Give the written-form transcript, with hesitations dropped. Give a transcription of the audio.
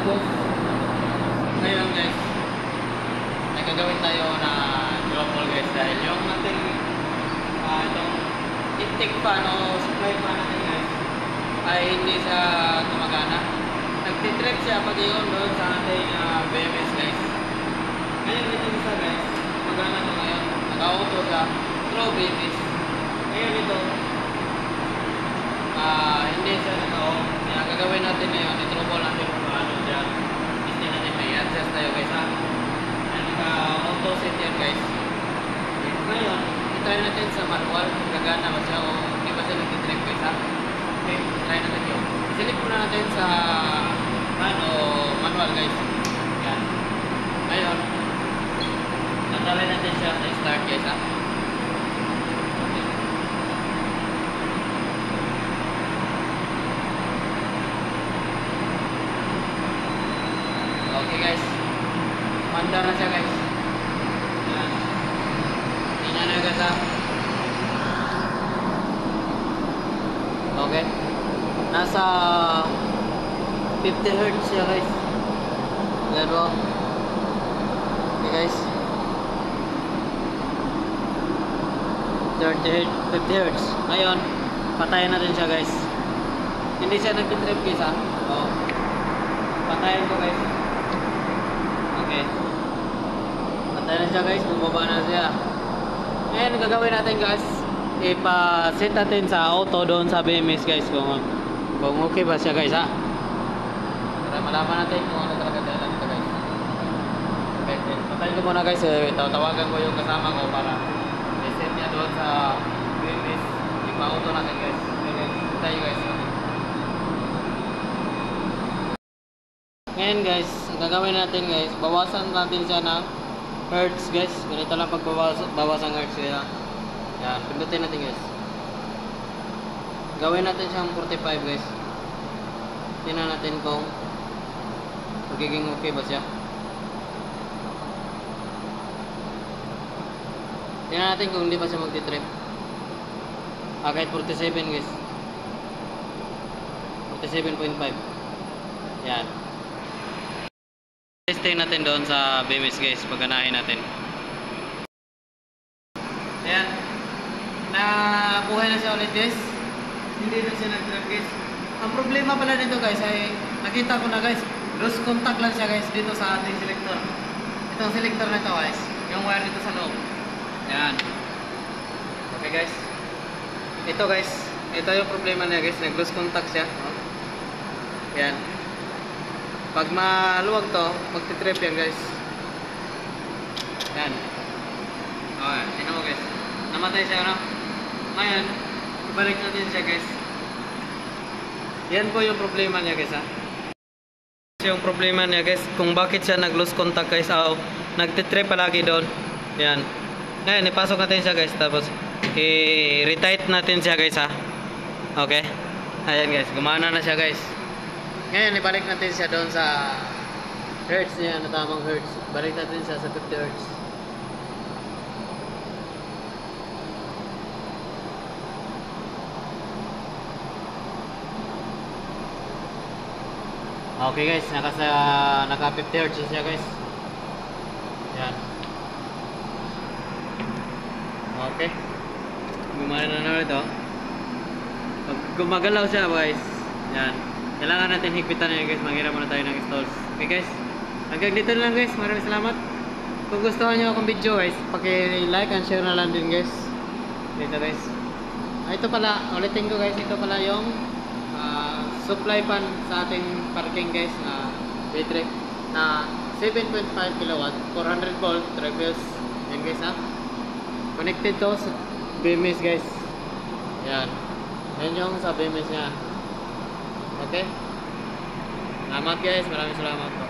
guys. Ngayon guys, may gagawin tayo na drop hole guys dahil yung ating itong intake fan o supply fan natin guys ay hindi siya gumagana. Nagtitrip siya pag iyon doon sa ating BMS guys. Ngayon ito isa guys, gumagana ito ngayon. Naka-auto siya through BMS. Ngayon ito, hindi siya naka-on. Kaya gagawin natin ngayon, i-trouble natin kung paano dyan. Hindi natin may adjust tayo guys ha. Naka-auto set yan guys. Ngayon, i-try natin sa manual kung gagana ba siya o hindi ba siya nag-trip guys ha. Okay, try natin yun. Select muna natin sa manual guys. Yan. Ngayon, natry natin siya sa start guys ha. Okay guys, manda na siya guys. Yan. Tingnan na guys ha. Okay. Nasa 50 Hz siya guys. Yan o. Okay guys. 50 Hz. Ngayon, patayin natin siya guys. Hindi siya nag-trip guys ha. O. Patayin ko guys. Okay. Patayin na siya guys. Bumaba na siya. Ngayon, gagawin natin guys. Ipa-set natin sa auto doon sa BMS guys. Kung okay ba siya guys ha. Para malaman natin kung ano talaga dahilan nito guys. Okay. Patayin ko muna guys. Tawagan ko yung kasama ko para i-set niya doon sa BMS. Ipa-auto natin guys. Patayin guys. Ngayon guys, ang gagawin natin guys, bawasan natin siya ng hertz guys. Ganito lang pagbawas ang hertz kaya. Yan, pindutin natin guys. Gawin natin siyang 45 guys. Tingnan natin kung magiging okay ba siya. Tingnan natin kung hindi pa siya magti-trip. Kahit 47 guys. 47.5. Yan. Testing natin doon sa BMS guys, pagganahin natin. Ayan. Nabuhay na siya ulit guys. Hindi na siya nag-trip guys. Ang problema pala nito guys ay nakita ko na guys, loose contact lang siya guys dito sa ating selector. Itong selector na ito guys, yung wire dito sa loob. Ayan. Okay guys. Ito guys, ito yung problema niya guys, nag-loose contact siya. Ayan. Pag maluwag to, magti-trip yan guys. Yan. Okay, tingnan mo guys. Namatay siya ano? Ngayon, ibalik natin siya guys. Yan po yung problema niya guys ha. Yung problema niya guys, kung bakit siya nag-lose contact guys, nagti-trip palagi doon. Yan. Ngayon, ipasok natin siya guys. Tapos, i-retight natin siya guys ha. Okay. Ayan guys, gumana na siya guys. Ngayon, ibalik natin siya doon sa hertz niya, na tamang hertz. Balik natin siya sa 50 hertz. Okay guys, naka 50 hertz siya guys. Yan. Okay. Gumana na naman ito. Pag gumagalaw siya guys. Yan. Kailangan natin higpitan na yun guys. Manghirap muna tayo ng stalls. Okay guys. Hanggang dito lang guys. Maraming salamat. Kung gustuhan nyo akong video guys, paki-like and share na lang din guys. Dito guys. Ito pala, ulitin ko guys. Ito pala yung supply fan sa ating parking guys na battery na 7.5 kilowatt 400 volt traverse. Yan guys ha. Connected to sa BMS guys. Yan. Yan yung sa BMS nya. Okay. Salamat guys. Maraming salamat po.